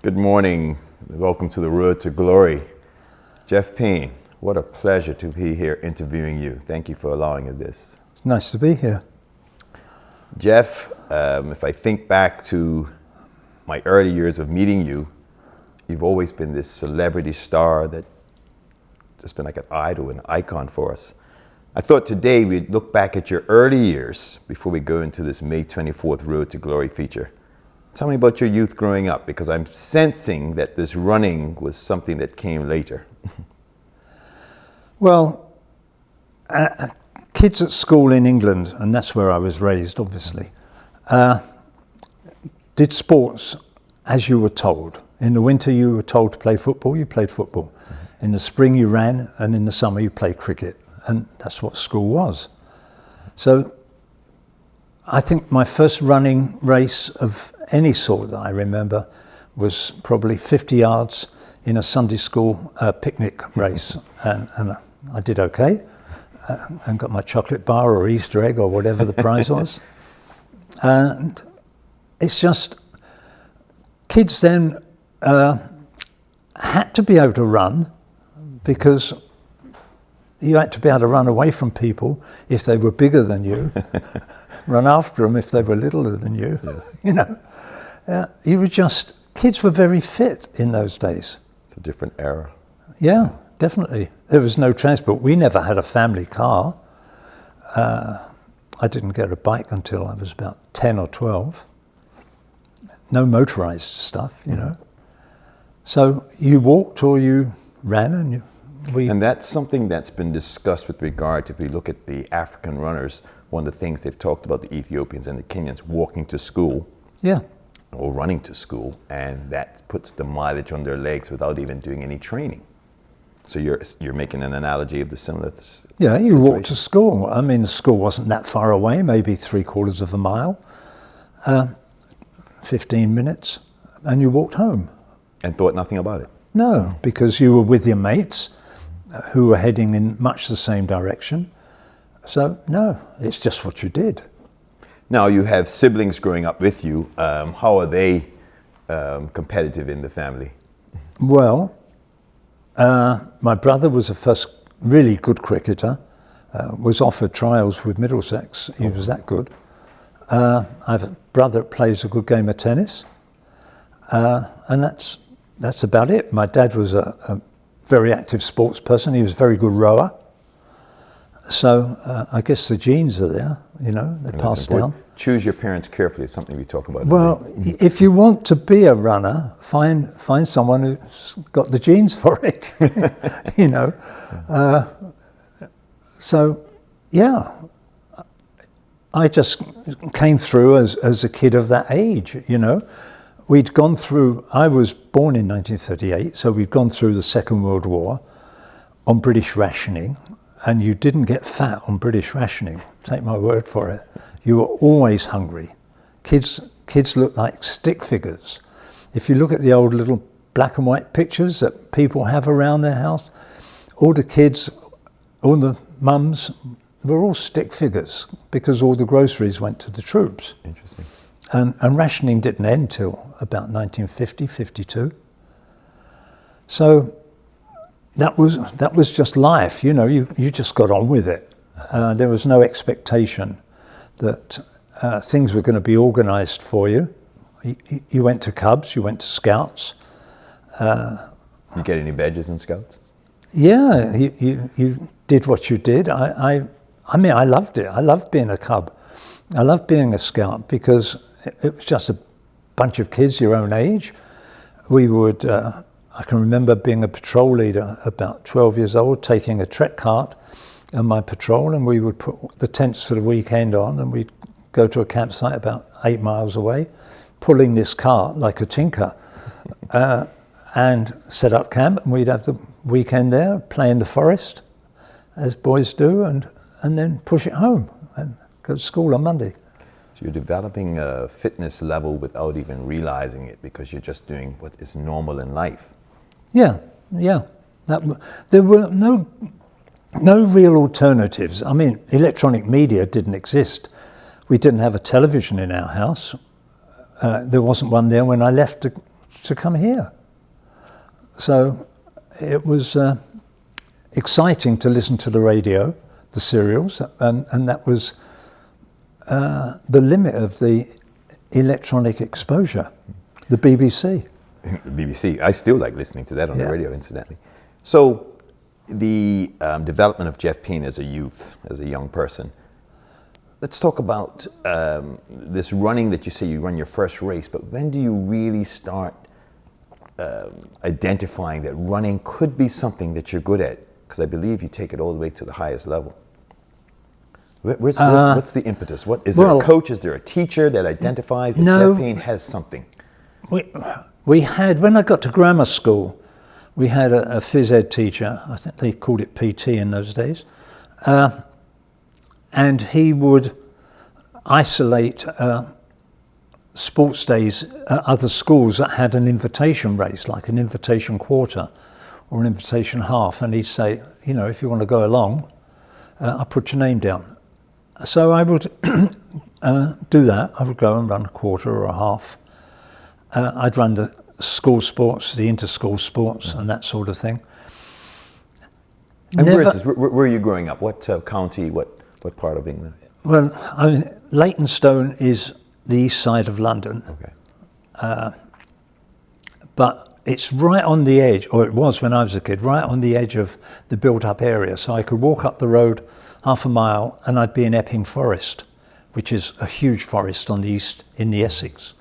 Good morning. Welcome to the Road to Glory. Jeff Payne, what a pleasure to be here interviewing you. Thank you for allowing us this. It's nice to be here. Jeff, if I think back to my early years of meeting you, you've always been this celebrity star that just been like an idol, an icon for us. I thought today we'd look back at your early years before we go into this May 24th Road to Glory feature. Tell me about your youth growing up, because I'm sensing that this running was something that came later. Well, kids at school in England, and that's where I was raised, obviously, did sports as you were told. In the winter, you were told to play football, you played football. Mm-hmm. In the spring, you ran, and in the summer, you played cricket. And that's what school was. So I think my first running race of any sort that I remember was probably 50 yards in a Sunday school picnic race. And I did okay and got my chocolate bar or Easter egg or whatever the prize was. And it's just, kids then had to be able to run, because you had to be able to run away from people if they were bigger than you, run after them if they were littler than you. Yes. You know, you were just, kids were very fit in those days. It's a different era. Yeah, definitely. There was no transport. We never had a family car. I didn't get a bike until I was about 10 or 12. No motorized stuff, you know. So you walked or you ran, and and that's something that's been discussed with regard to, if we look at the African runners, one of the things they've talked about, the Ethiopians and the Kenyans walking to school. Yeah. Or running to school, and that puts the mileage on their legs without even doing any training. So you're making an analogy of the similar Yeah, you situation. walked to school. I mean, the school wasn't that far away, maybe 3/4 of a mile, 15 minutes, and you walked home. And thought nothing about it? No, because you were with your mates who were heading in much the same direction. So, no, it's just what you did. Now, you have siblings growing up with you. How are they competitive in the family? Well, my brother was the first really good cricketer, was offered trials with Middlesex. He was that good. I have a brother that plays a good game of tennis, and that's about it. My dad was a very active sports person. He was a very good rower. So I guess the genes are there, you know, they passed down. Choose your parents carefully, is something we talk about. Well, if you want to be a runner, find someone who's got the genes for it, you know. So, yeah, I just came through as a kid of that age, you know. We'd gone through, I was born in 1938, so we'd gone through the Second World War on British rationing, and you didn't get fat on British rationing, take my word for it. You were always hungry. Kids look like stick figures. If you look at the old little black and white pictures that people have around their house, all the kids, all the mums, were all stick figures because all the groceries went to the troops. Interesting. And rationing didn't end till about 1950, 52. So that was just life, you know, you just got on with it. There was no expectation that things were going to be organised for you. You went to Cubs, you went to Scouts. You get any badges in Scouts? Yeah, you did what you did. I mean, I loved it. I loved being a Cub. I loved being a Scout because it was just a bunch of kids your own age. We would, I can remember being a patrol leader about 12 years old, taking a trek cart and my patrol, and we would put the tents for the weekend on, and we'd go to a campsite about 8 miles away, pulling this cart like a tinker, and set up camp, and we'd have the weekend there, play in the forest, as boys do, and then push it home and go to school on Monday. So you're developing a fitness level without even realizing it, because you're just doing what is normal in life. Yeah. There were no real alternatives. I mean, electronic media didn't exist. We didn't have a television in our house. There wasn't one there when I left to to come here. So it was exciting to listen to the radio, the serials, and that was the limit of the electronic exposure, the BBC. The BBC. I still like listening to that on the radio, incidentally. So the development of Jeff Payne as a youth, as a young person. Let's talk about this running that you say you run your first race, but when do you really start identifying that running could be something that you're good at? Because I believe you take it all the way to the highest level. What's the impetus? Is there a coach? Is there a teacher that identifies that Jeff Payne has something? We had, when I got to grammar school, we had a phys ed teacher. I think they called it PT in those days. And he would isolate sports days at other schools that had an invitation race, like an invitation quarter or an invitation half. And he'd say, you know, if you want to go along, I'll put your name down. So I would do that. I would go and run a quarter or a half. I'd run the school sports, the inter-school sports and that sort of thing. And where is this? Where are you growing up? What county, what part of England? Well, I mean, Leytonstone is the east side of London. Okay. But it's right on the edge, or it was when I was a kid, right on the edge of the built-up area. So I could walk up the road half a mile and I'd be in Epping Forest, which is a huge forest on the east, in the Essex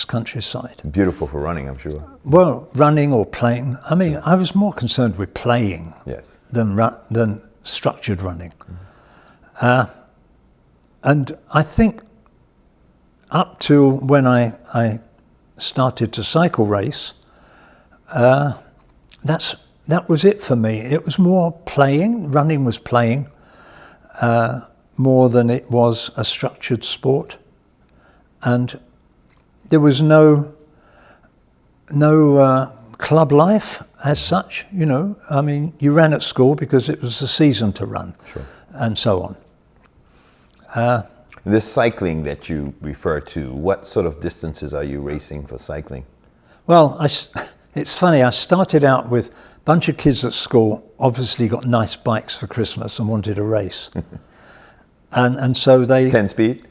countryside. Beautiful for running, I'm sure. Well, running or playing. I mean, I was more concerned with playing than structured running. And I think up to when I started to cycle race, that was it for me. It was more playing. Running was playing more than it was a structured sport. And there was no club life as such, you know. I mean, you ran at school because it was the season to run, and so on. This cycling that you refer to, what sort of distances are you racing for cycling? Well, it's funny, I started out with a bunch of kids at school, obviously got nice bikes for Christmas and wanted a race. and so they... 10 speed?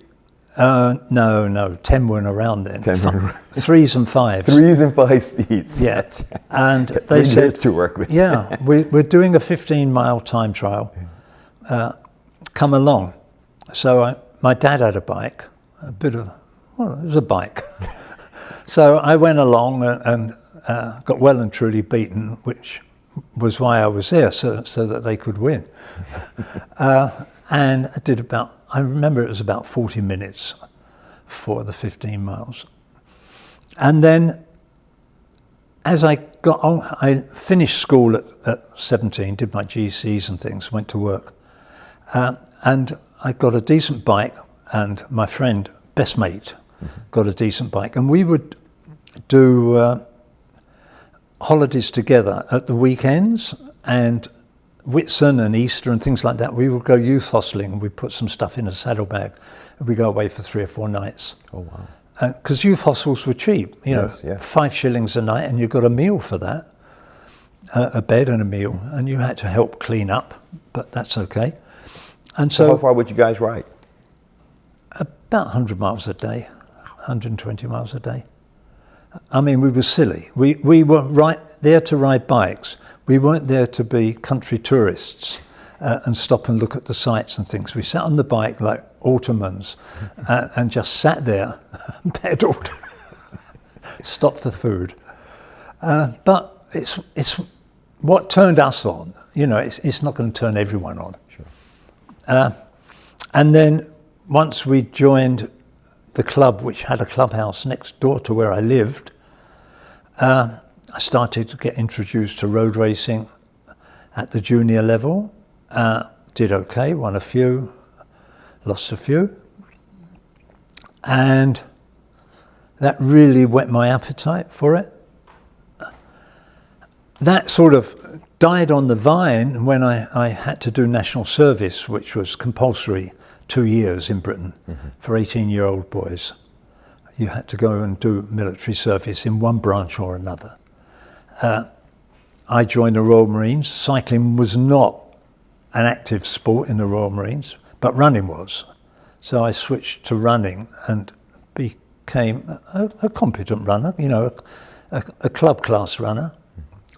No, 10 weren't around then. 10 weren't around. 3s and 5s. 3s and 5 speeds. Yeah, and they said to work with. Yeah, we're doing a 15-mile time trial. Come along. So my dad had a bike, it was a bike. So I went along and got well and truly beaten, which was why I was there, so that they could win. And I did I remember it was about 40 minutes for the 15 miles. And then as I got on, I finished school at 17, did my GCs and things, went to work. And I got a decent bike, and my friend, best mate, got a decent bike. And we would do holidays together at the weekends, and Whitsun and Easter and things like that. We would go youth hostling, and we'd put some stuff in a saddlebag, and we'd go away for 3 or 4 nights. Oh, wow. Because youth hostels were cheap, you know, 5 shillings a night, and you got a meal for that, a bed and a meal, and you had to help clean up, but that's okay. And so how far would you guys ride? About 100 miles a day, 120 miles a day. I mean, we were silly. We were right there to ride bikes. We weren't there to be country tourists and stop and look at the sights and things. We sat on the bike like Ottomans and just sat there and pedalled, stopped for food. But it's what turned us on. You know, it's not going to turn everyone on. Sure. And then once we joined the club, which had a clubhouse next door to where I lived, I started to get introduced to road racing at the junior level. Did okay, won a few, lost a few. And that really whet my appetite for it. That sort of died on the vine when I had to do national service, which was compulsory 2 years in Britain for 18-year-old boys. you had to go and do military service in one branch or another. I joined the Royal Marines. Cycling was not an active sport in the Royal Marines, but running was. So I switched to running and became a competent runner, you know, a club class runner.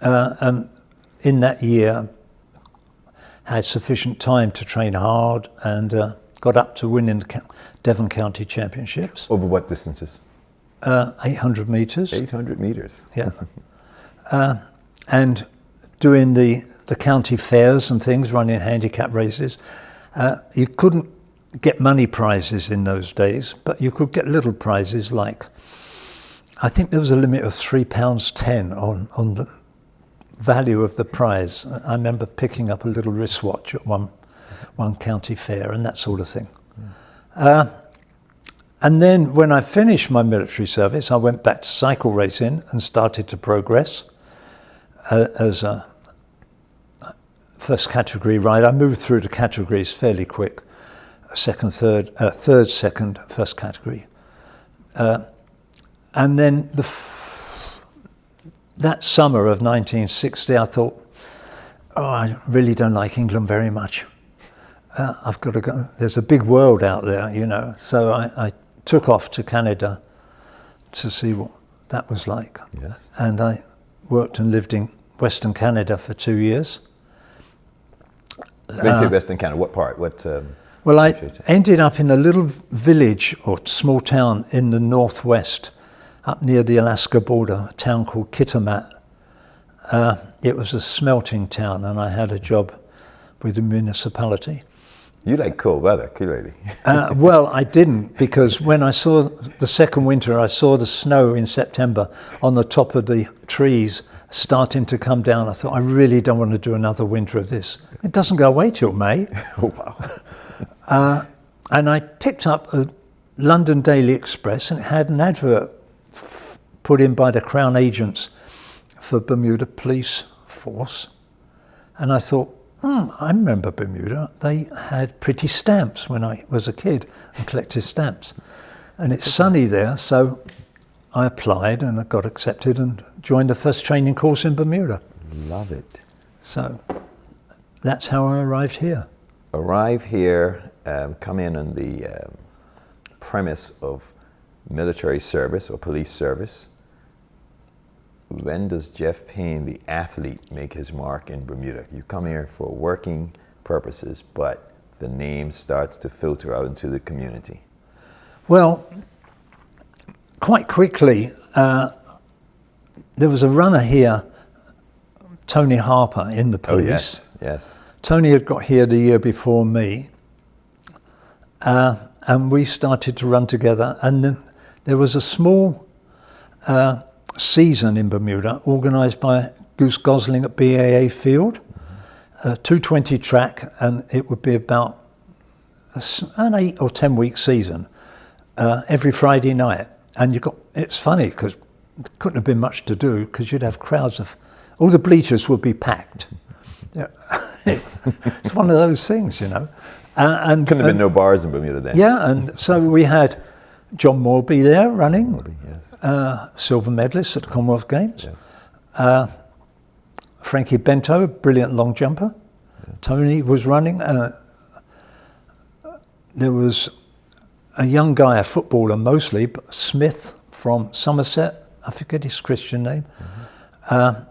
And in that year, had sufficient time to train hard and got up to winning the Devon County Championships. Over what distances? 800 metres. 800 meters. Yeah. And doing the county fairs and things, running handicap races. You couldn't get money prizes in those days, but you could get little prizes like, I think there was a limit of £3.10 on the value of the prize. I remember picking up a little wristwatch at one county fair and that sort of thing. And then when I finished my military service, I went back to cycle racing and started to progress as a first category rider. I moved through the categories fairly quick. Second, third, second, first category. And then that summer of 1960, I thought, oh, I really don't like England very much. I've got to go. There's a big world out there, you know. So I took off to Canada to see what that was like. Yes. And I worked and lived in Western Canada for 2 years. When you say Western Canada, what part? Well, I ended up in a little village or small town in the northwest, up near the Alaska border, a town called Kitimat. It was a smelting town, and I had a job with the municipality. You like cold weather, clearly. Well, I didn't, because when I saw the second winter, I saw the snow in September on the top of the trees starting to come down. I thought, I really don't want to do another winter of this. It doesn't go away till May. Oh, wow. And I picked up a London Daily Express, and it had an advert put in by the Crown agents for Bermuda Police Force. And I thought, I remember Bermuda. They had pretty stamps when I was a kid and collected stamps. And it's sunny there, so I applied and I got accepted and joined the first training course in Bermuda. Love it. So that's how I arrived here. Arrive here, come in on the premise of military service or police service. When does Jeff Payne, the athlete, make his mark in Bermuda? You come here for working purposes, but the name starts to filter out into the community. Well, quite quickly, there was a runner here, Tony Harper, in the police. Oh, yes, yes. Tony had got here the year before me, and we started to run together. And then there was a small season in Bermuda organised by Goose Gosling at BAA Field, 220 track, and it would be about an 8 or 10 week season every Friday night. And it's funny because there couldn't have been much to do because you'd have crowds of, all the bleachers would be packed. It's one of those things, you know. And couldn't have been no bars in Bermuda then. Yeah, and so we had John Morby there running, Yes. silver medalist at the Commonwealth Games. Yes. Frankie Bento, brilliant long jumper. Yeah. Tony was running. There was a young guy, a footballer mostly, but Smith from Somerset, I forget his Christian name. Mm-hmm.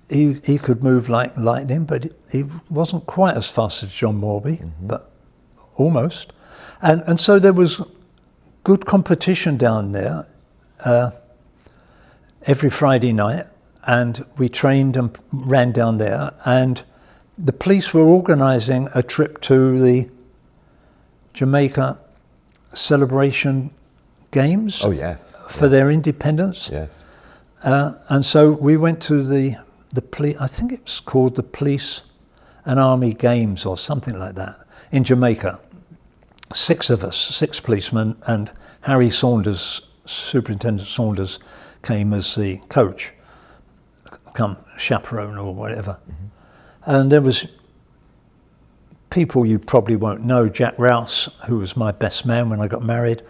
He could move like lightning, but he wasn't quite as fast as John Morby, mm-hmm. but almost. And so there was good competition down there every Friday night, and we trained and ran down there, and the police were organising a trip to the Jamaica Celebration Games. Oh, yes. For their independence. Yes. And so we went to the police, I think it was called the Police and Army Games or something like that, in Jamaica. 6 of us, 6 policemen, and Harry Saunders, Superintendent Saunders, came as the coach, come chaperone or whatever. Mm-hmm. And there was people you probably won't know, Jack Rouse, who was my best man when I got married,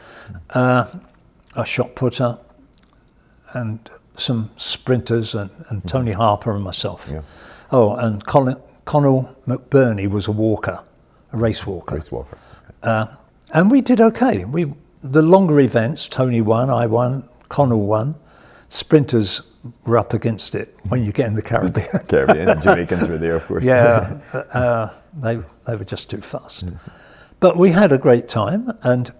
a shot putter, and some sprinters, and Tony Harper and myself. Yeah. Oh, and Connell McBurney was a walker, a race walker. Race walker. And we did okay. The longer events, Tony won, I won, Connell won. Sprinters were up against it when you get in the Caribbean. Caribbean, Jamaicans were there, of course. Yeah, they were just too fast. But we had a great time, and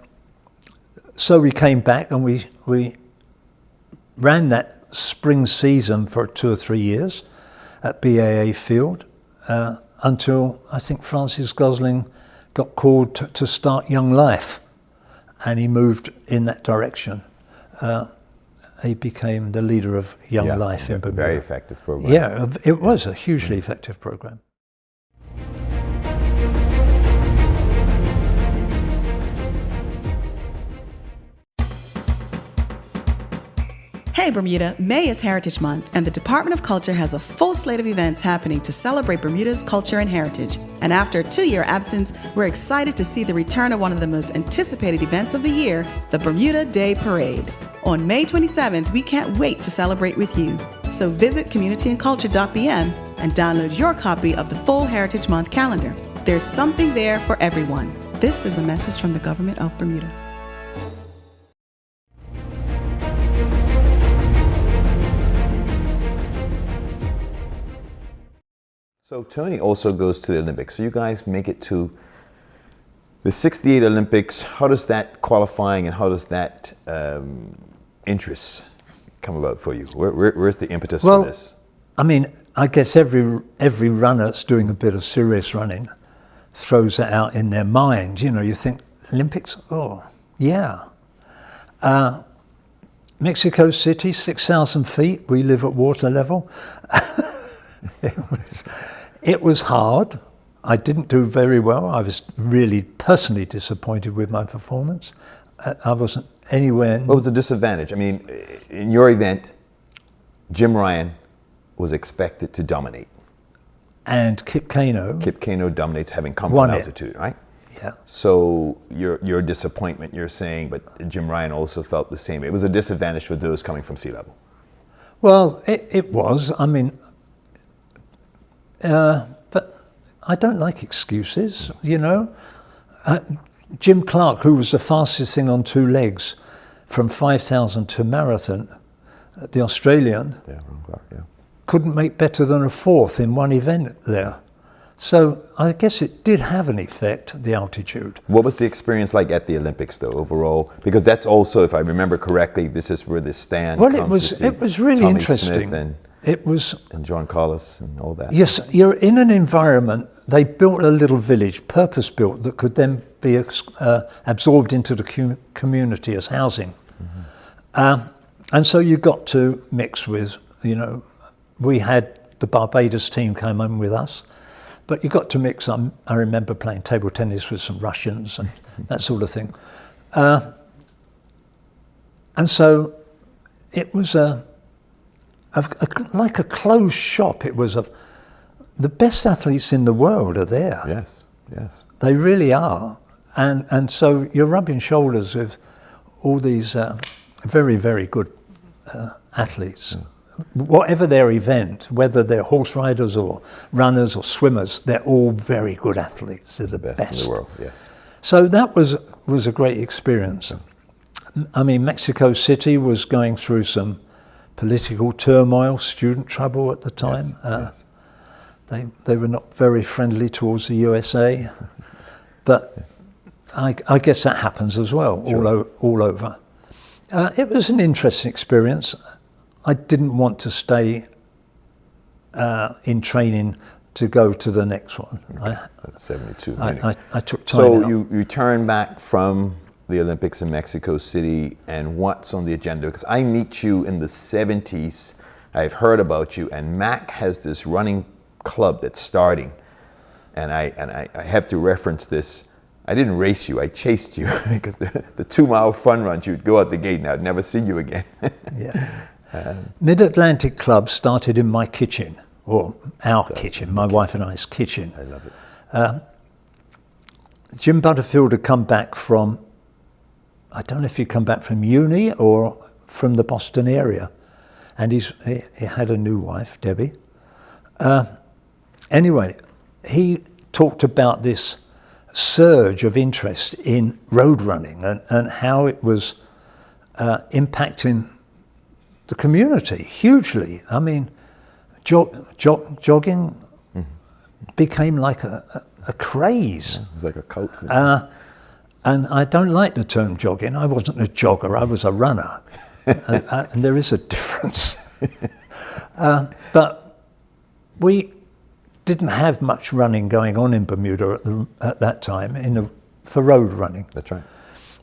so we came back and we ran that spring season for 2 or 3 years at BAA Field until I think Francis Gosling got called to start Young Life, and he moved in that direction. He became the leader of Young Life in Bermuda. Very effective program. Yeah, it was a hugely effective program. Hey Bermuda, May is Heritage Month, and the Department of Culture has a full slate of events happening to celebrate Bermuda's culture and heritage. And after a 2-year absence, we're excited to see the return of one of the most anticipated events of the year, the Bermuda Day Parade. On May 27th, we can't wait to celebrate with you. So visit communityandculture.bm and download your copy of the full Heritage Month calendar. There's something there for everyone. This is a message from the Government of Bermuda. So Tony also goes to the Olympics. So you guys make it to the 68 Olympics. How does that qualifying and how does that interest come about for you? Where's the impetus for this? I mean, I guess every runner that's doing a bit of serious running throws that out in their mind. You know, you think, Olympics? Oh, yeah. Mexico City, 6,000 feet. We live at water level. It was hard. I didn't do very well. I was really personally disappointed with my performance. I wasn't anywhere. What was the disadvantage? I mean, in your event, Jim Ryan was expected to dominate. And Kip Keino. Kip Keino dominates, having come from altitude, right? Yeah. So your disappointment, you're saying, but Jim Ryan also felt the same. It was a disadvantage for those coming from sea level. Well, it was. I mean, but I don't like excuses, you know. Jim Clark, who was the fastest thing on 2 legs from 5,000 to marathon, the Australian, couldn't make better than a 4th in one event there. So I guess it did have an effect, the altitude. What was the experience like at the Olympics, though, overall? Because that's also, if I remember correctly, this is where the stand comes. Well, it was really Tommy interesting. Smith and John Collis and all that. Yes, you're in an environment. They built a little village, purpose-built, that could then be absorbed into the community as housing. Mm-hmm. And so you got to mix with, you know, we had the Barbados team came in with us, but you got to mix. I remember playing table tennis with some Russians and that sort of thing. And so it was like a closed shop. It was the best athletes in the world are there. Yes, yes. They really are. And so you're rubbing shoulders with all these very, very good athletes. Yeah. Whatever their event, whether they're horse riders or runners or swimmers, they're all very good athletes. They're the best in the world, yes. So that was a great experience. I mean, Mexico City was going through some political turmoil, student trouble at the time. Yes. They were not very friendly towards the USA, but I guess that happens as well, sure. all over. It was an interesting experience. I didn't want to stay in training to go to the next one. Okay. That's 72. I took time So out. you returned back from the Olympics in Mexico City, and what's on the agenda? Because I meet you in the 70s. I've heard about you, and Mac has this running club that's starting, and I have to reference this. I didn't race you, I chased you, because the 2-mile fun runs, you'd go out the gate and I'd never see you again. Yeah. Mid-Atlantic Club started in my kitchen, or our kitchen, my wife and I's kitchen. I love it. Jim Butterfield had come back from I don't know if he'd come back from uni or from the Boston area. And he had a new wife, Debbie. Anyway, he talked about this surge of interest in road running and how it was impacting the community hugely. I mean, jogging became like a craze. It was like a cult. And I don't like the term jogging. I wasn't a jogger, I was a runner. And there is a difference. But we didn't have much running going on in Bermuda at that time for road running. That's right.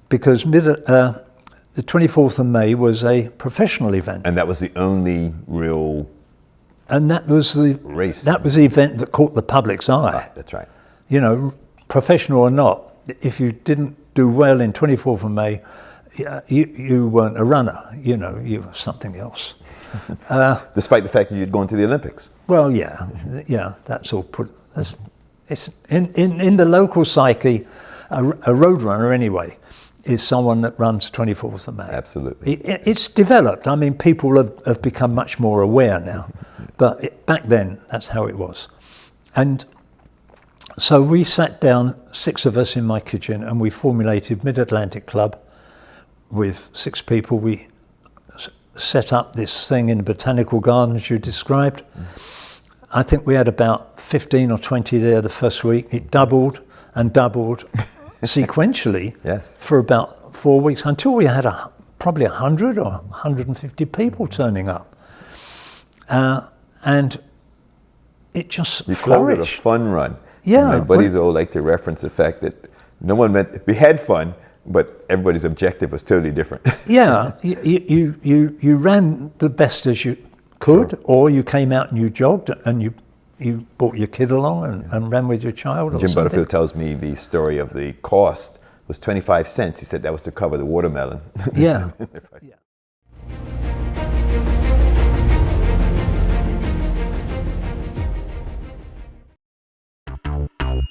Because the 24th of May was a professional event. And that was the only real And that was the race. That was the event that caught the public's eye. That's right. You know, professional or not, if you didn't do well in 24th of May, you weren't a runner. You know, you were something else. Despite the fact that you'd gone to the Olympics. Well, yeah, that's all it's in the local psyche. A road runner, anyway, is someone that runs 24th of May. Absolutely. It's developed. I mean, people have become much more aware now, but back then, that's how it was. And so we sat down, 6 of us in my kitchen, and we formulated Mid-Atlantic Club with 6 people. We set up this thing in the botanical gardens you described. I think we had about 15 or 20 there the first week. It doubled and doubled sequentially for about 4 weeks until we had probably 100 or 150 people turning up. And it just you flourished. called it a fun run. Yeah. And my buddies all like to reference the fact that no one we had fun, but everybody's objective was totally different. Yeah, you ran the best as you could, or you came out and you jogged and you brought your kid along and ran with your child. Jim Butterfield tells me the story of the cost was 25 cents. He said that was to cover the watermelon. Yeah.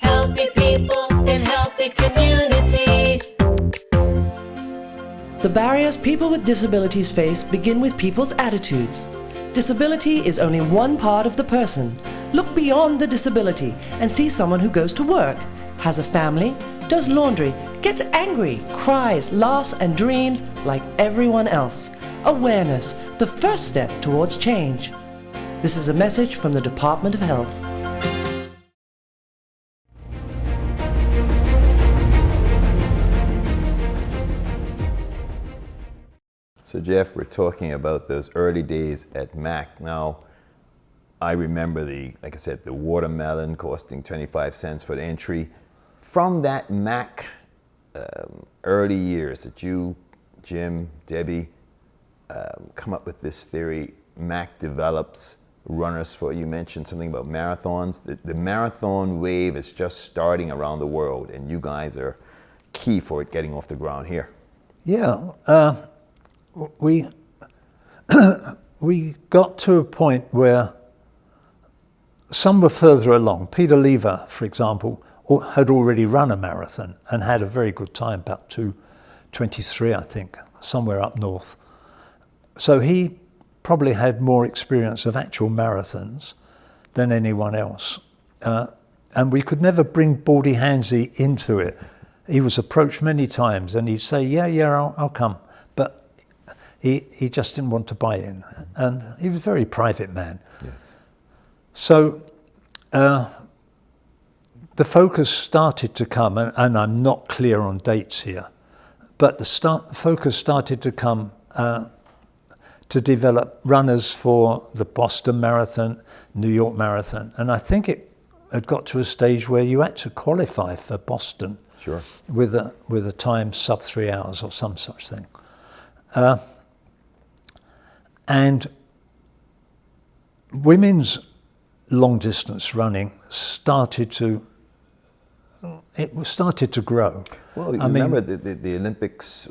Healthy people in healthy communities. The barriers people with disabilities face begin with people's attitudes. Disability is only one part of the person. Look beyond the disability and see someone who goes to work, has a family, does laundry, gets angry, cries, laughs, and dreams like everyone else. Awareness, the first step towards change. This is a message from the Department of Health. So Jeff, we're talking about those early days at Mac. Now, I remember like I said, the watermelon costing 25 cents for the entry. From that Mac early years that you, Jim, Debbie, come up with this theory, Mac develops runners for, you mentioned something about marathons. The marathon wave is just starting around the world, and you guys are key for it getting off the ground here. Yeah. We got to a point where some were further along. Peter Lever, for example, had already run a marathon and had a very good time, about 2:23, I think, somewhere up north. So he probably had more experience of actual marathons than anyone else. And we could never bring Baldy Hansey into it. He was approached many times and he'd say, yeah, I'll come. But he just didn't want to buy in. And he was a very private man. Yes. So the focus started to come, and I'm not clear on dates here, but the focus started to come to develop runners for the Boston Marathon, New York Marathon. And I think it had got to a stage where you had to qualify for Boston. Sure. With a time sub 3 hours or some such thing. And women's long distance running started to grow. Well, you remember the Olympics,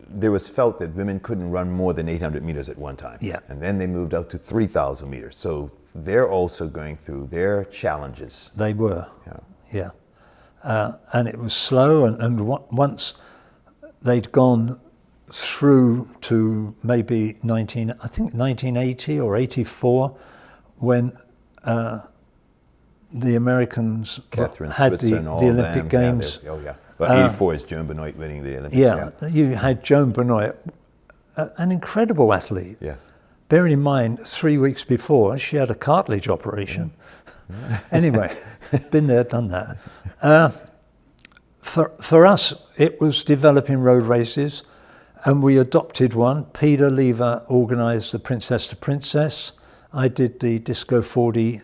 there was felt that women couldn't run more than 800 meters at one time. Yeah. And then they moved out to 3,000 meters. So they're also going through their challenges. They were, yeah. And it was slow, and once they'd gone through to maybe 1980 or 84, when the Americans Catherine had Switzer the and all Olympic them. Games. Yeah, oh yeah. Well, 84 is Joan Benoit winning the Olympics. Yeah, you had Joan Benoit, an incredible athlete. Yes. Bearing in mind, 3 weeks before, she had a cartilage operation. Anyway, been there, done that. For us, it was developing road races, and we adopted one. Peter Lever organised the Princess to Princess. I did the Disco 40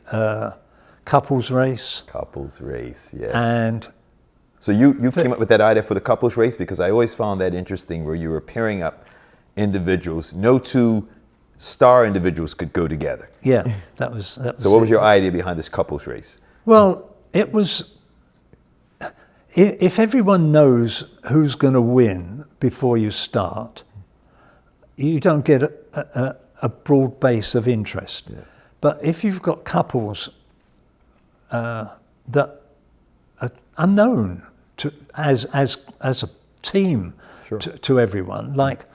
couples race. Couples race, yes. And so you came up with that idea for the couples race, because I always found that interesting, where you were pairing up individuals. No two star individuals could go together. yeah, that was So what was it. your idea behind this couples race? Well, it was, if everyone knows who's going to win before you start, you don't get a broad base of interest. Yes. But if you've got couples that are unknown as a team Sure. to everyone, like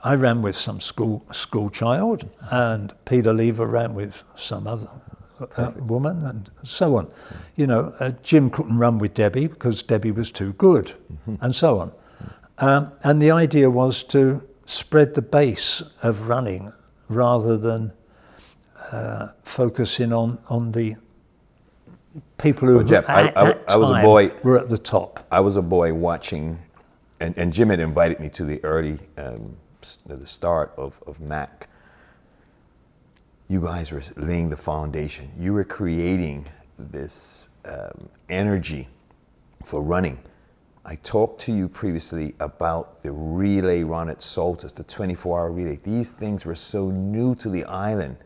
I ran with some school child, and Peter Lever ran with some other woman, and so on. You know, Jim couldn't run with Debbie because Debbie was too good, and so on. And the idea was to spread the base of running rather than focusing on the people who Well, Jeff, I was a time boy. were at the top. I was a boy watching, and Jim had invited me to the early, the start of MAC. You guys were laying the foundation. You were creating this energy for running. I talked to you previously about the relay run at Saltus, the 24-hour relay. These things were so new to the island,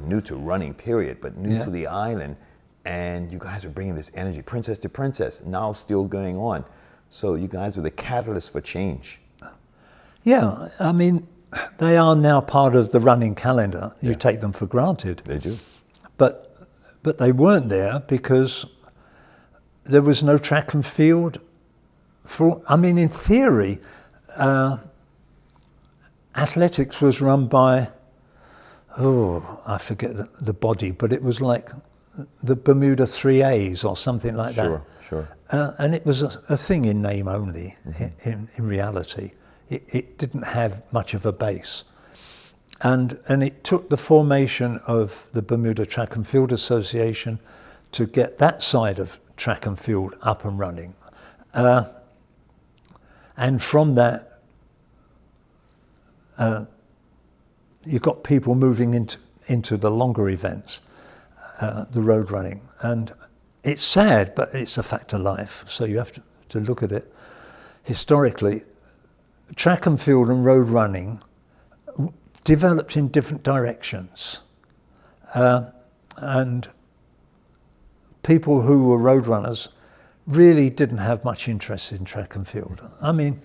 new to running, period, but new to the island. And you guys were bringing this energy, Princess to Princess, now still going on. So you guys were the catalyst for change. Yeah, I mean, they are now part of the running calendar. You take them for granted. They do. But they weren't there because there was no track and field. In theory, athletics was run by, I forget the body, but it was like the Bermuda 3As or something like that. Sure. And it was a thing in name only, in reality. It didn't have much of a base. And it took the formation of the Bermuda Track and Field Association to get that side of track and field up and running. And from that, you've got people moving into the longer events, the road running. And it's sad, but it's a fact of life. So you have to look at it historically. Track and field and road running developed in different directions. And people who were road runners really didn't have much interest in track and field. I mean,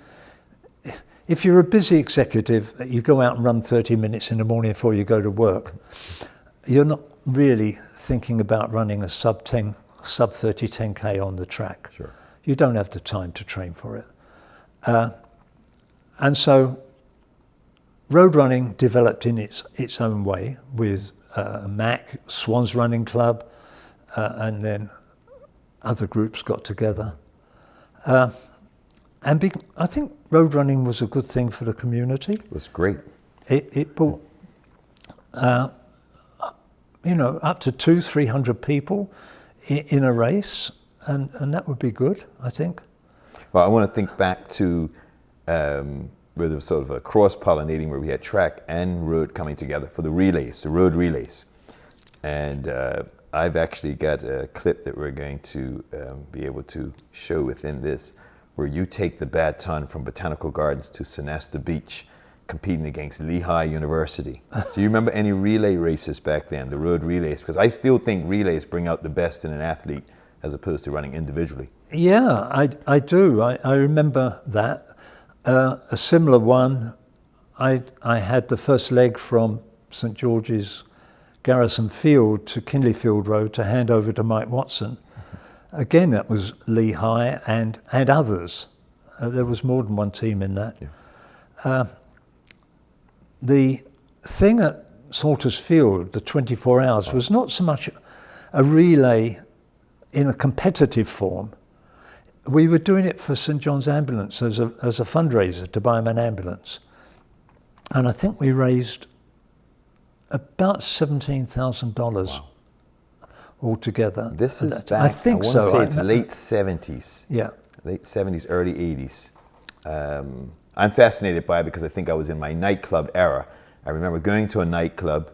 if you're a busy executive, you go out and run 30 minutes in the morning before you go to work, you're not really thinking about running a sub 30 10K on the track. Sure. You don't have the time to train for it. And so road running developed in its own way with MAC, Swans Running Club, and then other groups got together. I think road running was a good thing for the community. It was great. It brought, up to 200-300 people in a race, and that would be good, I think. Well, I want to think back to where there was sort of a cross-pollinating, where we had track and road coming together for the relays, the road relays. And I've actually got a clip that we're going to be able to show within this, where you take the baton from Botanical Gardens to Sonesta Beach, competing against Lehigh University. Do you remember any relay races back then, the road relays? Because I still think relays bring out the best in an athlete as opposed to running individually. Yeah, I do. I remember that. A similar one, I had the first leg from St George's Garrison Field to Kinleyfield Road to hand over to Mike Watson. Again, that was Lehigh and others. There was more than one team in that. The thing at Salters Field, the 24 hours, was not so much a relay in a competitive form. We were doing it for St John's Ambulance as a fundraiser to buy them an ambulance. And I think we raised about $17,000 altogether. This is back, I think I want to say it's I- late 70s. Yeah. Late 70s, early 80s. I'm fascinated by it because I think I was in my nightclub era. I remember going to a nightclub,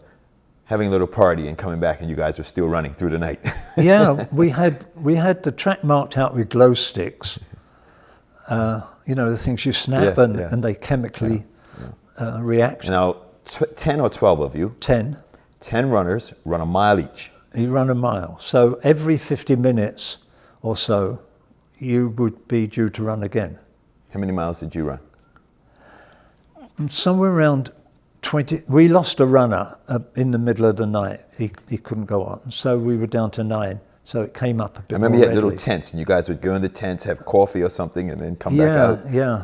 having a little party and coming back and you guys were still running through the night. Yeah, we had the track marked out with glow sticks. You know, the things you snap Yes, and they chemically react. Now, 10 or 12 of you, 10, 10 runners run a mile each. you run a mile. So every 50 minutes or so, you would be due to run again. How many miles did you run? Somewhere around 20. We lost a runner in the middle of the night. He couldn't go on. So we were down to 9. So it came up a bit I remember more you had little readily. tents and you guys would go in the tents, have coffee or something and then come back out. Yeah.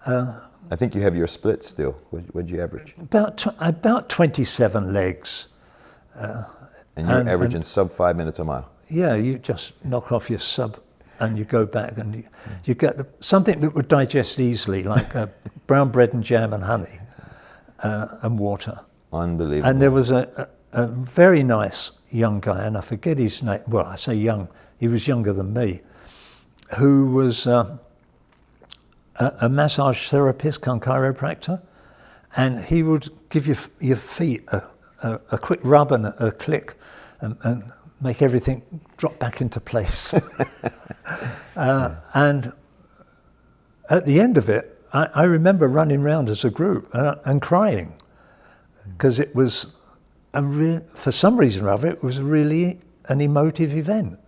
I think you have your split still. What'd you average? About 27 legs. And you're averaging sub 5 minutes a mile. Yeah, you just knock off your sub and you go back and you get something that would digest easily, like brown bread and jam and honey and water. Unbelievable. And there was a very nice young guy, and I forget his name. Well, I say young, he was younger than me, who was a massage therapist, cum chiropractor, and he would give your feet a quick rub and a click and make everything drop back into place. And at the end of it, I remember running round as a group and crying, because it was for some reason or other, it was really an emotive event.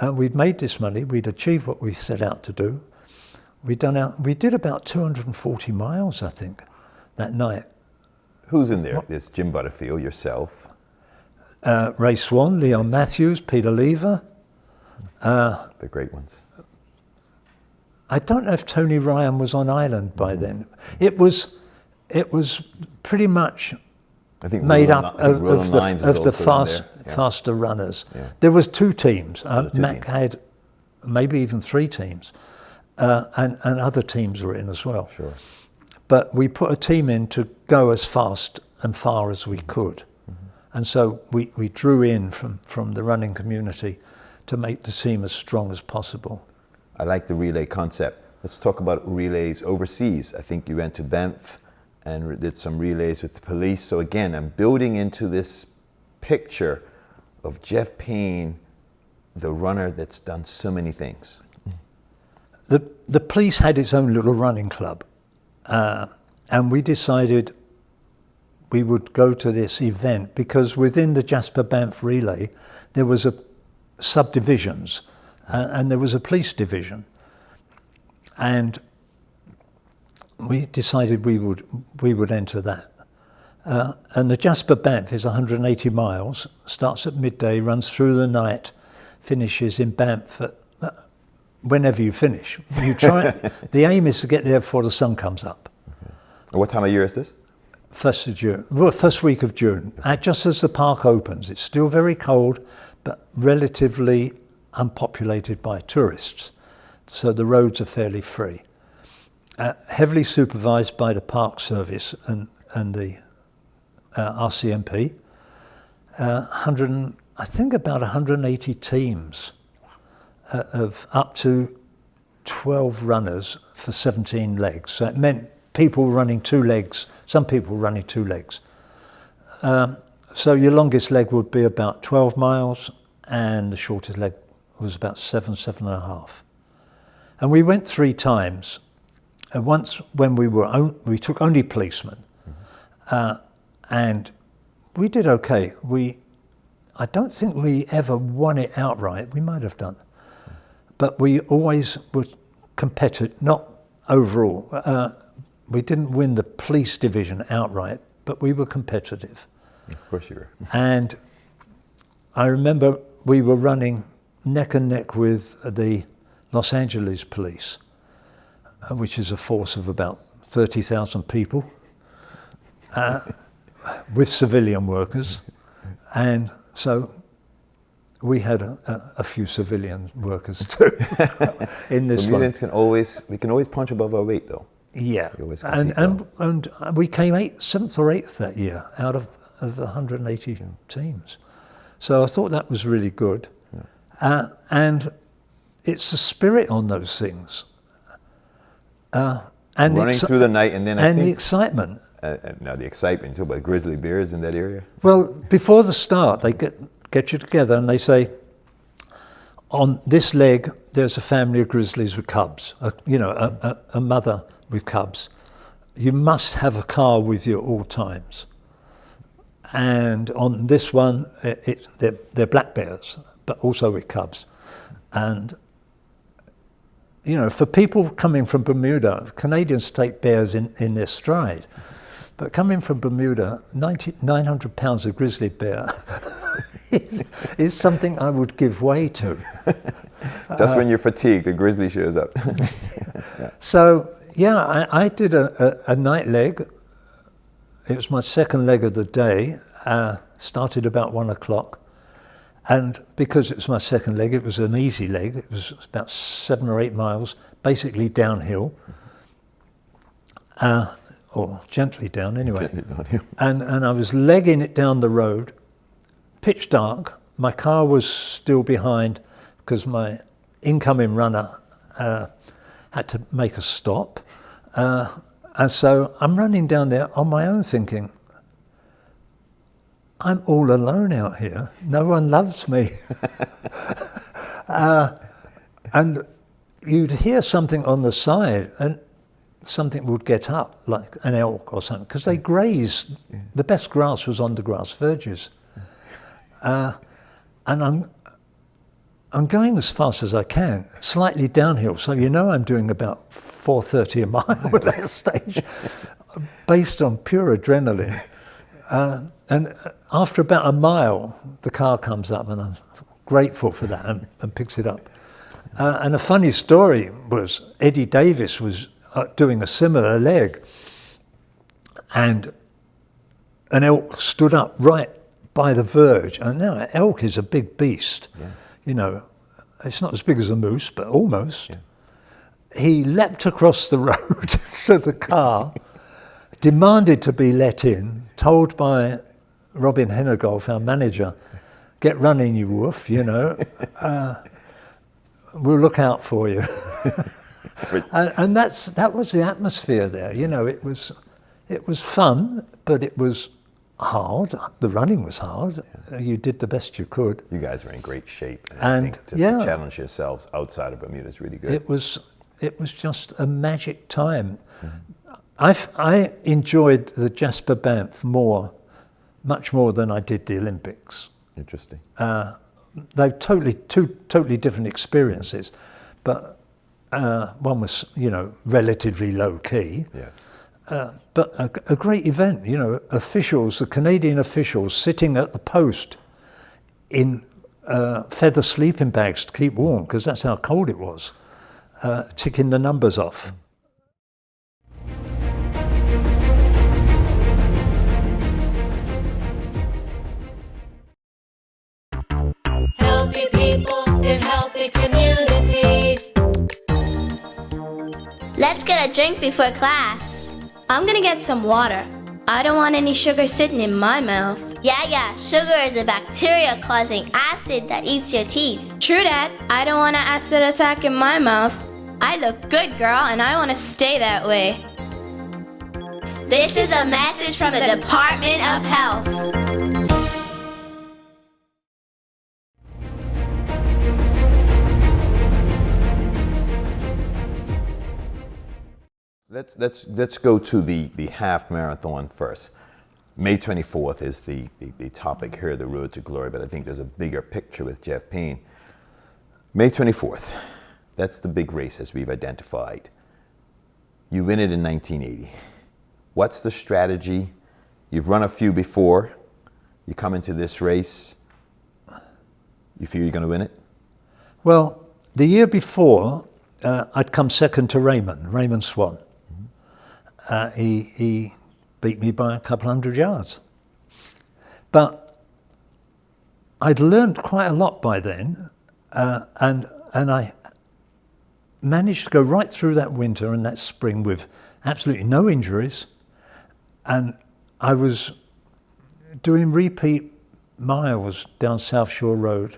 We'd made this money, we'd achieved what we set out to do. We did about 240 miles, I think, that night. Who's in there? There's Jim Butterfield, yourself. Ray Swan, Leon Matthews, Peter Lever. The great ones. I don't know if Tony Ryan was on island by then. It was pretty much I think made Roland- up I think of Roland Lyons was the also in there. Yeah. faster runners. Yeah. There was 2 teams. Two Mac teams. had maybe even 3 teams, and other teams were in as well. Sure. But we put a team in to go as fast and far as we could. And so we drew in from the running community to make the team as strong as possible. I like the relay concept. Let's talk about relays overseas. I think you went to Banff and did some relays with the police. So again, I'm building into this picture of Jeff Payne, the runner that's done so many things. The police had its own little running club, and we decided we would go to this event because within the Jasper Banff relay there was a subdivisions and there was a police division, and we decided we would enter that. And the Jasper Banff is 180 miles, starts at midday, runs through the night, finishes in Banff at whenever you finish. You try. The aim is to get there before the sun comes up. And what time of year is this? 1st of June, well, first week of June, just as the park opens. It's still very cold, but relatively unpopulated by tourists. So the roads are fairly free. Heavily supervised by the Park Service and the RCMP. I think about 180 teams of up to 12 runners for 17 legs. So it meant people running 2 legs, some people running 2 legs. So your longest leg would be about 12 miles and the shortest leg was about 7.5. And we went 3 times. Once when we took only policemen, and we did okay. I don't think we ever won it outright. We might have done, but we always were competitive, not overall. We didn't win the police division outright, but we were competitive. Of course you were. And I remember we were running neck and neck with the Los Angeles police. which is a force of about 30,000 people, with civilian workers. And so we had a few civilian workers too in this one. We can always punch above our weight, though. Yeah, We always compete well. and we came 7th or 8th that year out of the 180 teams. So I thought that was really good. Yeah. And it's the spirit on those things. And running through the night, and then the excitement. Now the excitement. You talk about grizzly bears in that area. Well, before the start, they get you together and they say, on this leg, there's a family of grizzlies with cubs. A mother with cubs. You must have a car with you at all times. And on this one, they're black bears, but also with cubs. And for people coming from Bermuda, Canadians take bears in their stride. But coming from Bermuda, 900 pounds of grizzly bear is something I would give way to. Just when you're fatigued, the grizzly shows up. Yeah. So, I did a night leg. It was my second leg of the day, started about 1 o'clock. And because it was my second leg, it was an easy leg. It was about 7 or 8 miles, basically downhill. Or gently down anyway. Gently down, yeah. And I was legging it down the road, pitch dark. My car was still behind because my incoming runner had to make a stop. And so I'm running down there on my own thinking, I'm all alone out here. No one loves me. And you'd hear something on the side and something would get up, like an elk or something, because they grazed. Yeah. The best grass was on the grass verges. And I'm going as fast as I can, slightly downhill, so I'm doing about 4:30 a mile at that stage, based on pure adrenaline. And after about a mile, the car comes up, and I'm grateful for that, and picks it up. And a funny story was Eddie Davis was doing a similar leg, and an elk stood up right by the verge. And now an elk is a big beast. Yes. It's not as big as a moose, but almost. Yeah. He leapt across the road to the car, demanded to be let in, told by Robin Henegolf, our manager, get running, you wolf, we'll look out for you. And that was the atmosphere there. It was fun, but it was hard. The running was hard. You did the best you could. You guys were in great shape, and I think to challenge yourselves outside of Bermuda is really good. It was just a magic time. Mm-hmm. I enjoyed the Jasper Banff much more than I did the Olympics. Interesting. They're two totally different experiences, but one was, relatively low key. Yes. But a great event, officials, the Canadian officials sitting at the post in feather sleeping bags to keep warm, because that's how cold it was, ticking the numbers off. Healthy people in healthy communities. Let's get a drink before class. I'm gonna get some water. I don't want any sugar sitting in my mouth. Yeah, sugar is a bacteria-causing acid that eats your teeth. True that. I don't want an acid attack in my mouth. I look good, girl, and I want to stay that way. This is a message from the Department of Health. Let's go to the half marathon first. May 24th is the topic here, the road to glory, but I think there's a bigger picture with Jeff Payne. May 24th, that's the big race as we've identified. You win it in 1980. What's the strategy? You've run a few before. You come into this race. You feel you're going to win it? Well, the year before, I'd come second to Raymond Swan. He beat me by a couple hundred yards. But I'd learned quite a lot by then, and I managed to go right through that winter and that spring with absolutely no injuries, and I was doing repeat miles down South Shore Road,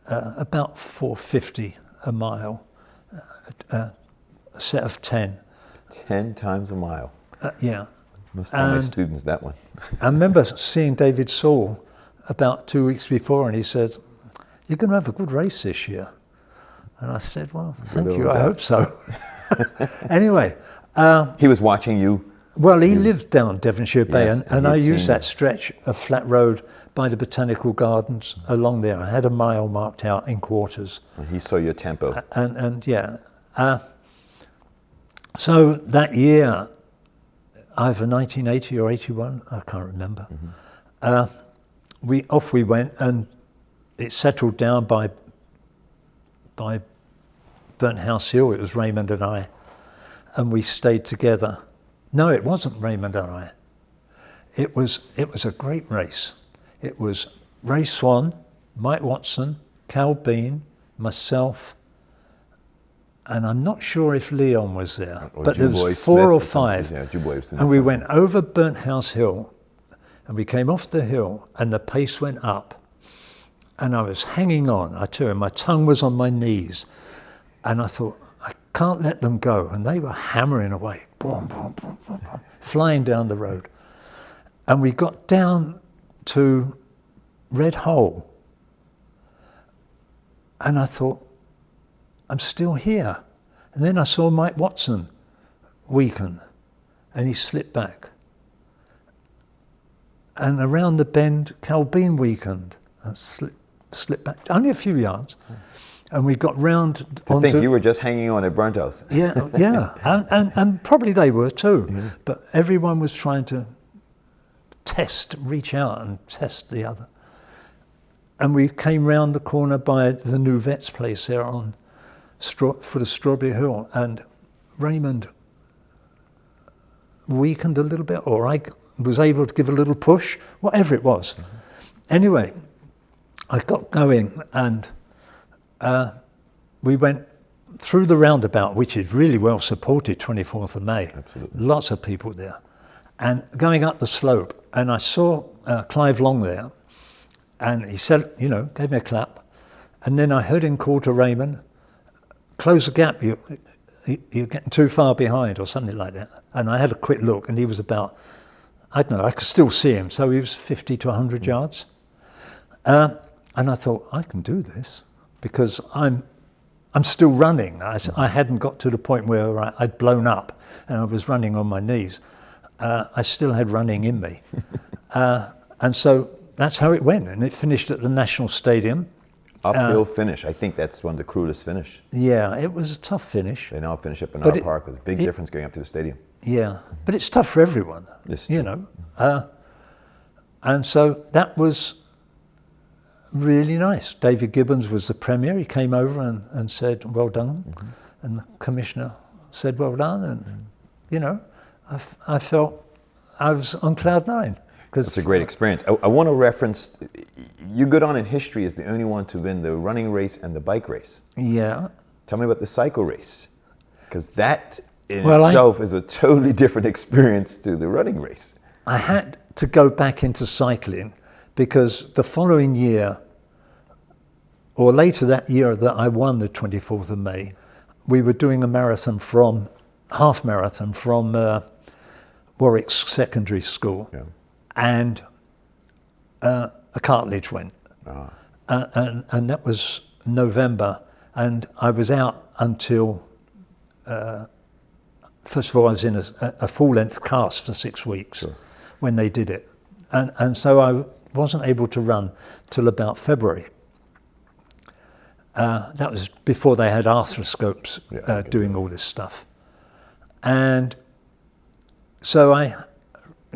about 450 a mile, a set of 10. 10 times a mile. Yeah. Must tell my students that one. I remember seeing David Saul about 2 weeks before, and he said, "You're going to have a good race this year." And I said, "Well, thank you, I hope so." Anyway. He was watching you? Well, he lived down Devonshire Bay, Yes, and I used you. that stretch of flat road by the botanical gardens along there. I had a mile marked out in quarters. And he saw your tempo. And yeah. So that year, either 1980 or 81, I can't remember, we went, and it settled down by Burnt House Hill. It was Raymond and I, and we stayed together. No, it wasn't Raymond and I. It was a great race. It was Ray Swan, Mike Watson, Cal Bean, myself, and I'm not sure if Leon was there, but there was 4 or 5. Yeah, Dubois and we went over Burnt House Hill, and we came off the hill, and the pace went up, and I was hanging on. I tell you, my tongue was on my knees, and I thought, I can't let them go. And they were hammering away, boom, boom, boom, boom, boom, flying down the road. And we got down to Red Hole. And I thought, I'm still here. And then I saw Mike Watson weaken, and he slipped back. And around the bend, Cal Bean weakened and slipped back, only a few yards. And we got round I think you were just hanging on at Burnt House. Yeah, yeah, and probably they were too. Yeah. But everyone was trying to reach out and test the other. And we came round the corner by the new vet's place there on foot of Strawberry Hill, and Raymond weakened a little bit, or I was able to give a little push, whatever it was. Mm-hmm. Anyway, I got going, and we went through the roundabout, which is really well supported, 24th of May. Absolutely. Lots of people there. And going up the slope, and I saw Clive Long there, and he said, gave me a clap. And then I heard him call to Raymond, "Close the gap, you're getting too far behind," or something like that. And I had a quick look, and he was about, I don't know, I could still see him, so he was 50 to 100 yards. And I thought, I can do this, because I'm still running. I hadn't got to the point where I'd blown up and I was running on my knees. I still had running in me. And so that's how it went. And it finished at the National Stadium. Uphill finish. I think that's one of the cruelest finish. Yeah, it was a tough finish. They now finish up in our park with a big difference going up to the stadium. Yeah, but it's tough for everyone, and so that was really nice. David Gibbons was the premier. He came over and said, "Well done." Mm-hmm. And the commissioner said, "Well done." And, I felt I was on cloud 9. That's a great experience. I want to reference, you go down in history as the only one to win the running race and the bike race. Yeah. Tell me about the cycle race, because that in itself is a totally different experience to the running race. I had to go back into cycling because the following year, or later that year that I won the 24th of May, we were doing a half marathon from Warwick Secondary School. Yeah. And a cartilage went. And that was November, and I was out until, first of all, I was in a full-length cast for 6 weeks when they did it. And so I wasn't able to run till about February. That was before they had arthroscopes doing all this stuff. And so I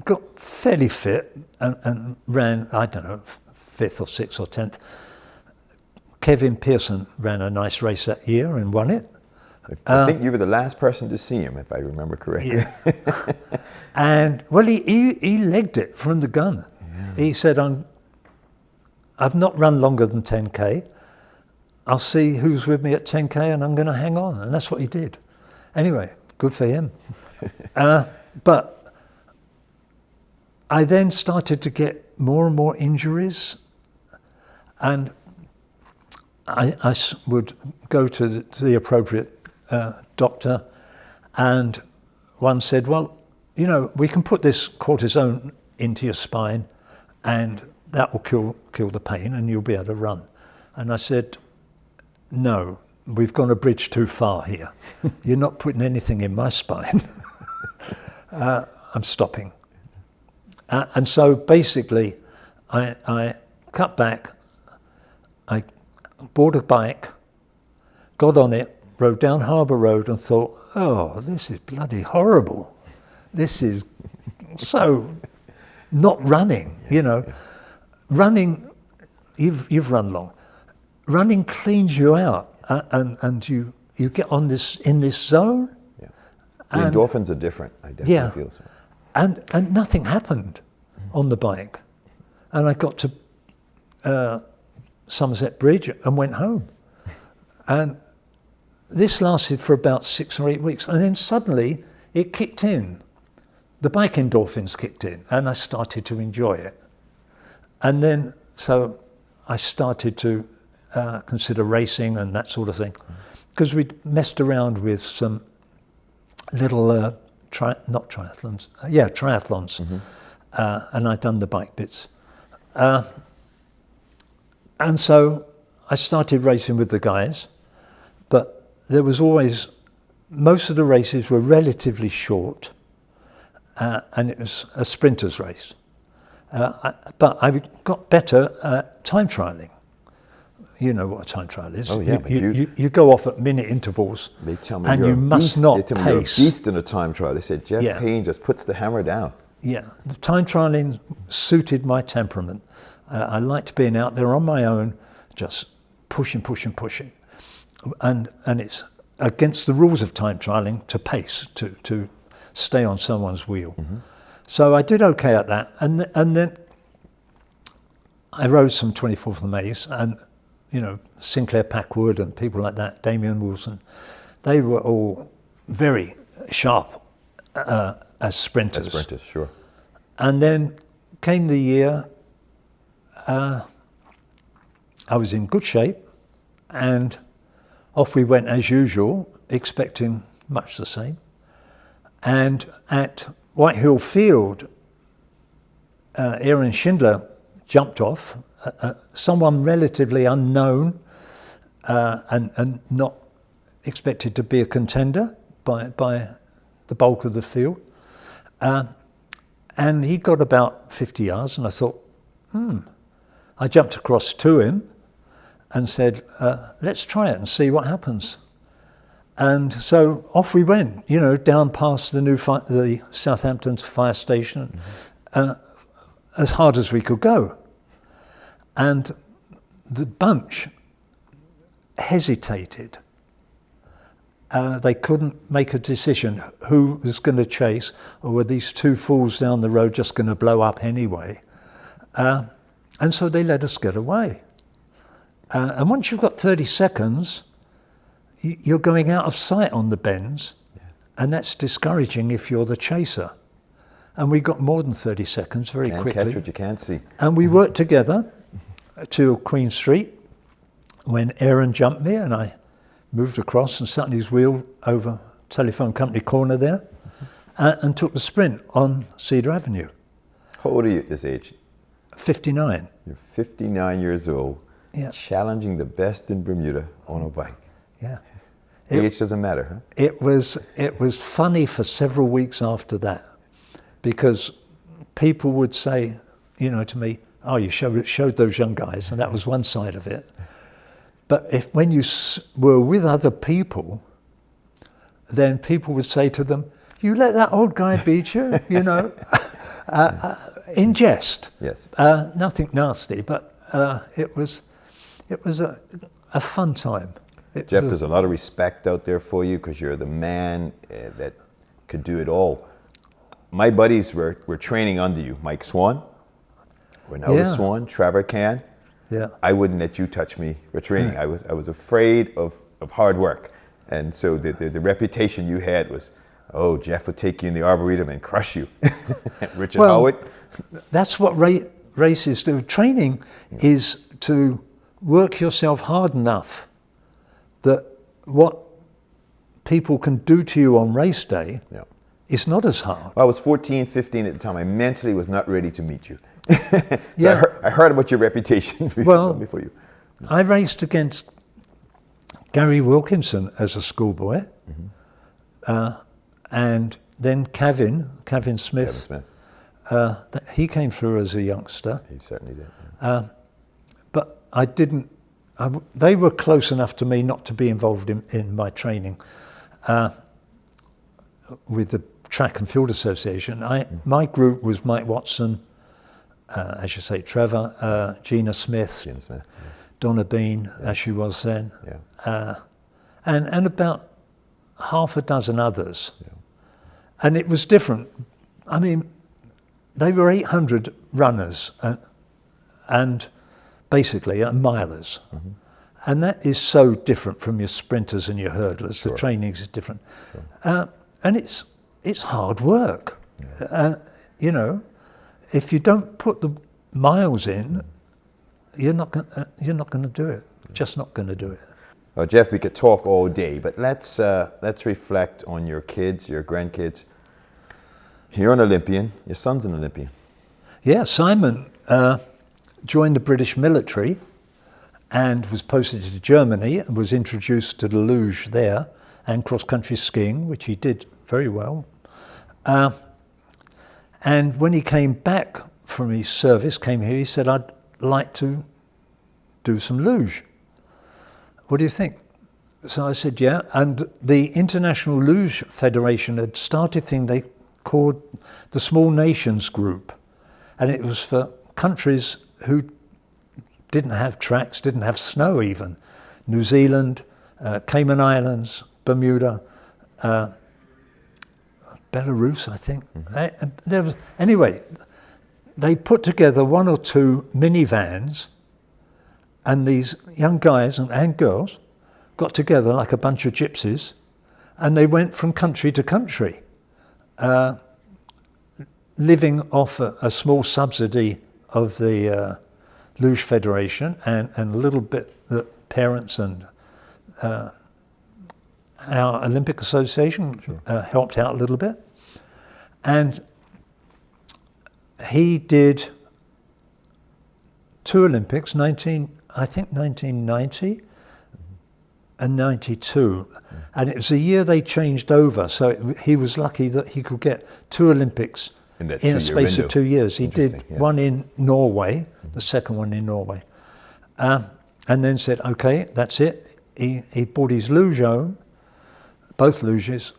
got fairly fit and ran, I don't know, 5th or 6th or 10th. Kevin Pearson ran a nice race that year and won it. I think you were the last person to see him, if I remember correctly. Yeah. And, well, he legged it from the gun. Yeah. He said, I've not run longer than 10K. I'll see who's with me at 10K and I'm going to hang on. And that's what he did. Anyway, good for him. But I then started to get more and more injuries. And I would go to the appropriate doctor, and one said, well, you know, we can put this cortisone into your spine and that will kill the pain and you'll be able to run. And I said, no, we've gone a bridge too far here. You're not putting anything in my spine. I'm stopping. And so basically I cut back, I bought a bike, got on it, rode down Harbour Road and thought, oh, this is bloody horrible. This is so not running, you know. Running, you've run long. Running cleans you out and you get in this zone. Yeah. The endorphins are different, I definitely feel so. And nothing happened on the bike. And I got to Somerset Bridge and went home. And this lasted for about 6 or 8 weeks. And then suddenly it kicked in. The bike endorphins kicked in and I started to enjoy it. And then, so I started to consider racing and that sort of thing. Because we'd messed around with some little, triathlons. Mm-hmm. And I'd done the bike bits. And so I started racing with the guys, but there was always, most of the races were relatively short, and it was a sprinter's race. But I got better at time trialling. You know what a time trial is. Oh yeah, but you go off at minute intervals. They tell me and you must not pace. They tell me you're a beast in a time trial. They said Jeff Payne just puts the hammer down. Yeah, the time trialing suited my temperament. I liked being out there on my own, just pushing. And it's against the rules of time trialing to pace, to stay on someone's wheel. Mm-hmm. So I did okay at that. And then I rode some 24th of Mays, and you know, Sinclair Packwood and people like that, Damian Wilson, they were all very sharp as sprinters. As sprinters, sure. And then came the year, I was in good shape, and off we went as usual, expecting much the same. And at Whitehill Field, Aaron Schindler jumped off, someone relatively unknown and not expected to be a contender by the bulk of the field. And he got about 50 yards, and I thought, I jumped across to him and said, let's try it and see what happens. And so off we went, you know, down past the Southampton fire station, as hard as we could go. And the bunch hesitated. They couldn't make a decision who was going to chase, or were these two fools down the road just going to blow up anyway. And so they let us get away. And once you've got 30 seconds, you're going out of sight on the bends, and that's discouraging if you're the chaser. And we got more than 30 seconds very quickly. Can't catch what you can't see. And we worked together to Queen Street when Aaron jumped me, and I moved across and sat on his wheel over Telephone Company Corner there, and took the sprint on Cedar Avenue. How old are you at this age? 59. You're 59 years old, challenging the best in Bermuda on a bike. Yeah. Age doesn't matter, huh? It was funny for several weeks after that, because people would say, you know, to me, oh, you showed those young guys, and that was one side of it. But when you were with other people, then people would say to them, you let that old guy beat you, you know, in jest. Yes. Nothing nasty, but it was a fun time. Jeff, there's a lot of respect out there for you because you're the man that could do it all. My buddies were training under you. Mike Swan, Ronaldo Swan, Trevor Can. Yeah. I wouldn't let you touch me for training. I was afraid of hard work. And so the reputation you had was, oh, Jeff would take you in the Arboretum and crush you. Richard Howard. That's what races do. Training is to work yourself hard enough that what people can do to you on race day is not as hard. I was 14, 15 at the time. I mentally was not ready to meet you. I heard about your reputation before you. I raced against Gary Wilkinson as a schoolboy, and then Kevin Smith. He came through as a youngster. He certainly did. But I didn't. They were close enough to me not to be involved in my training with the Track and Field Association. My group was Mike Watson, as you say, Trevor, Gina Smith, Yes. Donna Bean, as she was then, Yeah. and about half a dozen others. Yeah. And it was different. I mean, they were 800 runners and basically milers. Mm-hmm. And that is so different from your sprinters and your hurdlers. Sure. The training is different. Sure. And it's hard work. Yeah. You know, if you don't put the miles in, you're not going to do it. Just not going to do it. Well, Jeff, we could talk all day, but let's reflect on your kids, your grandkids. You're an Olympian. Your son's an Olympian. Yeah, Simon joined the British military and was posted to Germany and was introduced to the luge there and cross-country skiing, which he did very well. And when he came back from his service, came here, he said, I'd like to do some luge. What do you think? So I said, yeah. And the International Luge Federation had started a thing they called the Small Nations Group. And it was for countries who didn't have tracks, didn't have snow even. New Zealand, Cayman Islands, Bermuda, Belarus, I think. Mm-hmm. Anyway, they put together one or two minivans, and these young guys and girls got together like a bunch of gypsies, and they went from country to country, living off a small subsidy of the Luge Federation and a little bit the parents and our Olympic Association helped out a little bit. And he did 2 Olympics, 1990 and 92. And it was the year they changed over. So he was lucky that he could get 2 Olympics in a space of 2 years. He did one in Norway, the second one in Norway. And then said, okay, that's it. He bought his luge home, both luges.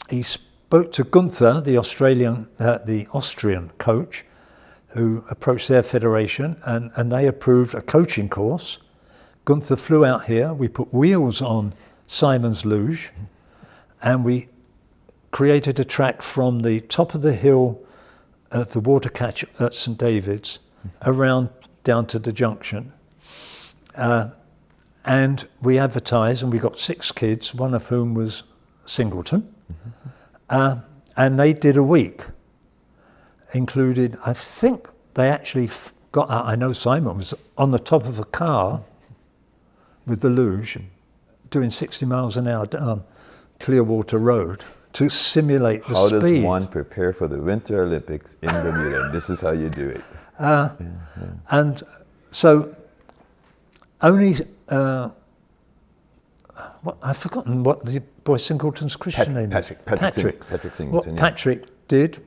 He spoke to Gunther, the Austrian coach, who approached their federation, and they approved a coaching course. Gunther flew out here. We put wheels on Simon's luge, and we created a track from the top of the hill of the water catch at St David's around down to the junction. And we advertised, and we got 6 kids, one of whom was Singleton. And they did a week, included, I think they actually got out, I know Simon was on the top of a car with the luge, doing 60 miles an hour down Clearwater Road to simulate the speed. How does one prepare for the Winter Olympics in Bermuda? And this is how you do it. And so only, I've forgotten what the boy Singleton's Christian name is. Patrick Singleton. What Patrick did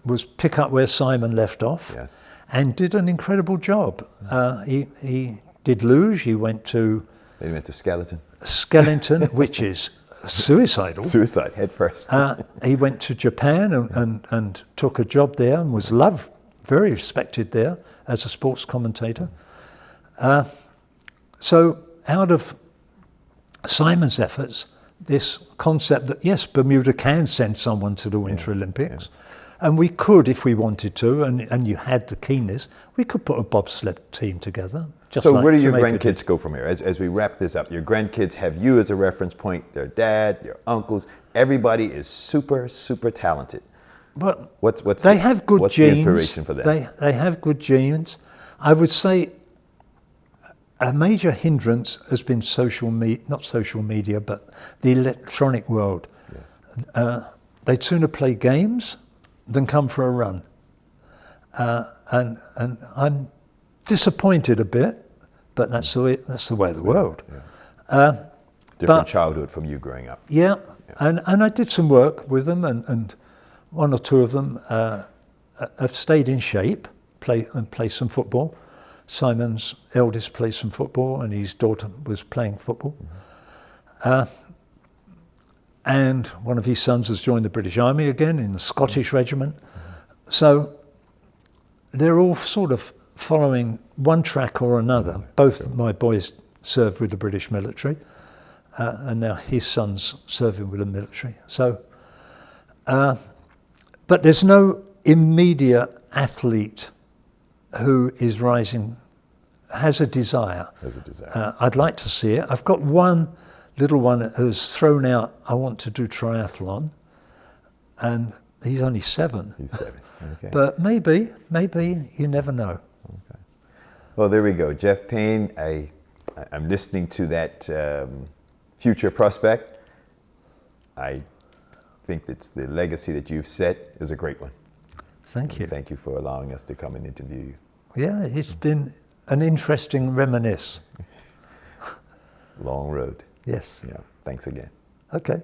was pick up where Simon left off, and did an incredible job. He did luge. He went to Skeleton, which is suicidal. Suicide, head first. He went to Japan and took a job there and was loved, very respected there as a sports commentator. So out of Simon's efforts, this concept that yes, Bermuda can send someone to the Winter Olympics, and we could, if we wanted to, and you had the keenness, we could put a bobsled team together. Just So like where do your Jamaica grandkids did. go from here? As we wrap this up, your grandkids have you as a reference point, their dad, your uncles, everybody is super, super talented. But What's they have good what's genes. the inspiration for that? They have good genes. I would say a major hindrance has been not social media, but the electronic world. Yes. They'd sooner play games than come for a run. And I'm disappointed a bit, but that's the way of the world. Different but- childhood from you growing up. Yeah, and I did some work with them, and one or two of them have stayed in shape, play some football. Simon's eldest plays some football, and his daughter was playing football. And one of his sons has joined the British Army again in the Scottish Regiment. So they're all sort of following one track or another. Both my boys served with the British military, and now his son's serving with the military. So, but there's no immediate athlete who is rising, has a desire. I'd like to see it. I've got one little one who's thrown out, I want to do triathlon, and he's only 7. He's 7. Okay. But maybe, you never know. Okay. Well, there we go. Jeff Payne, I'm listening to that future prospect. I think that the legacy that you've set is a great one. Thank you. Thank you for allowing us to come and interview you. Yeah, it's been an interesting reminisce. Long road. Yes. Yeah. Thanks again. Okay.